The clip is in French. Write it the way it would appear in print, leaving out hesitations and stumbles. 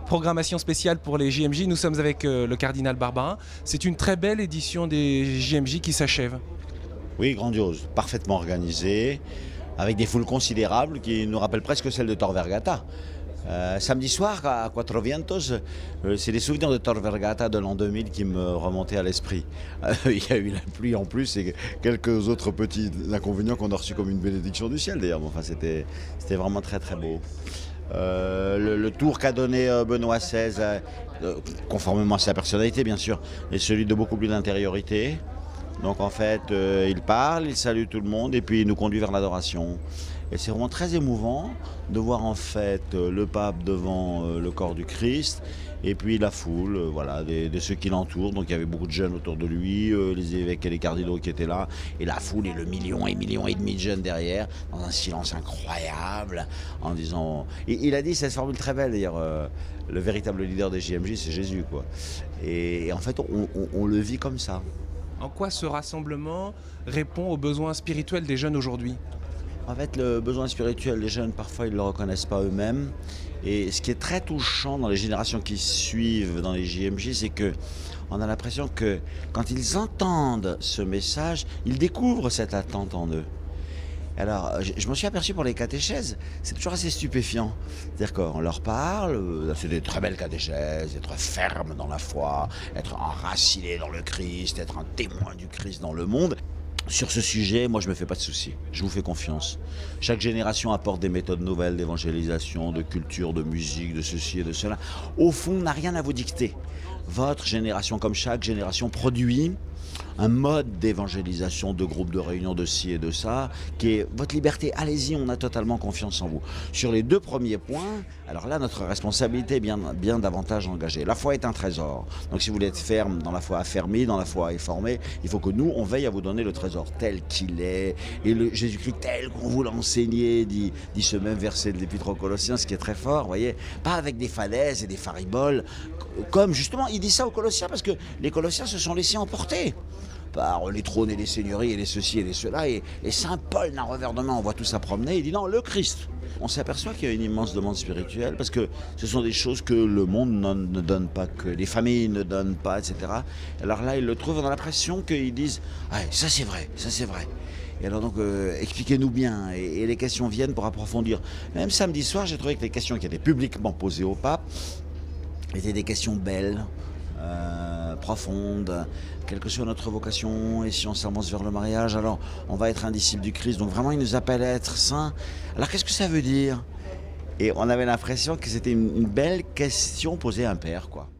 Programmation spéciale pour les JMJ, nous sommes avec le cardinal Barbarin. C'est une très belle édition des JMJ qui s'achève. Oui, grandiose, parfaitement organisée, avec des foules considérables qui nous rappellent presque celles de Tor Vergata. Samedi soir à Quattro Vientos, c'est des souvenirs de Tor Vergata de l'an 2000 qui me remontaient à l'esprit. Il y a eu la pluie en plus et quelques autres petits inconvénients qu'on a reçus comme une bénédiction du ciel d'ailleurs. Enfin, c'était vraiment très très beau. Le tour qu'a donné Benoît XVI, conformément à sa personnalité bien sûr, est celui de beaucoup plus d'intériorité. Donc en fait, il parle, il salue tout le monde et puis il nous conduit vers l'adoration. Et c'est vraiment très émouvant de voir en fait le pape devant le corps du Christ et puis la foule, voilà, de ceux qui l'entourent. Donc il y avait beaucoup de jeunes autour de lui, les évêques et les cardinaux qui étaient là, et la foule et le million et demi de jeunes derrière, dans un silence incroyable, en disant. Il a dit cette formule très belle d'ailleurs. Le véritable leader des JMJ, c'est Jésus, quoi. Et en fait, on le vit comme ça. En quoi ce rassemblement répond aux besoins spirituels des jeunes aujourd'hui? En fait, le besoin spirituel des jeunes, parfois, ils ne le reconnaissent pas eux-mêmes. Et ce qui est très touchant dans les générations qui suivent dans les JMJ, c'est que on a l'impression que quand ils entendent ce message, ils découvrent cette attente en eux. Alors, je m'en suis aperçu pour les catéchèses, c'est toujours assez stupéfiant. C'est-à-dire qu'on leur parle, c'est des très belles catéchèses, être ferme dans la foi, être enraciné dans le Christ, être un témoin du Christ dans le monde. Sur ce sujet, moi je me fais pas de soucis, je vous fais confiance. Chaque génération apporte des méthodes nouvelles d'évangélisation, de culture, de musique, de ceci et de cela. Au fond, n'a rien à vous dicter. Votre génération, comme chaque génération, produit un mode d'évangélisation, de groupe de réunion, de ci et de ça, qui est votre liberté. Allez-y, on a totalement confiance en vous. Sur les deux premiers points, alors là, notre responsabilité est bien davantage engagée. La foi est un trésor. Donc si vous voulez être ferme dans la foi affermie, dans la foi informée, il faut que nous, on veille à vous donner le trésor tel qu'il est. Et le Jésus-Christ tel qu'on vous l'a enseigné, dit ce même verset de l'Épître aux Colossiens, ce qui est très fort, vous voyez. Pas avec des falaises et des fariboles. Comme justement, il dit ça aux Colossiens parce que les Colossiens se sont laissés emporter par les trônes et les seigneuries et les ceci et les cela. Et Saint Paul, d'un revers de main, on voit tout ça promener, il dit non, le Christ. On s'aperçoit qu'il y a une immense demande spirituelle parce que ce sont des choses que le monde ne donne pas, que les familles ne donnent pas, etc. Alors là, ils le trouvent dans l'impression qu'ils disent ah, ça c'est vrai, ça c'est vrai. Et alors donc, expliquez-nous bien. Et les questions viennent pour approfondir. Même samedi soir, j'ai trouvé que les questions qui étaient publiquement posées au pape étaient des questions belles, profondes, quelle que soit notre vocation, et si on s'avance vers le mariage, alors on va être un disciple du Christ. Donc vraiment, il nous appelle à être saints. Alors qu'est-ce que ça veut dire? Et on avait l'impression que c'était une belle question posée à un père, quoi.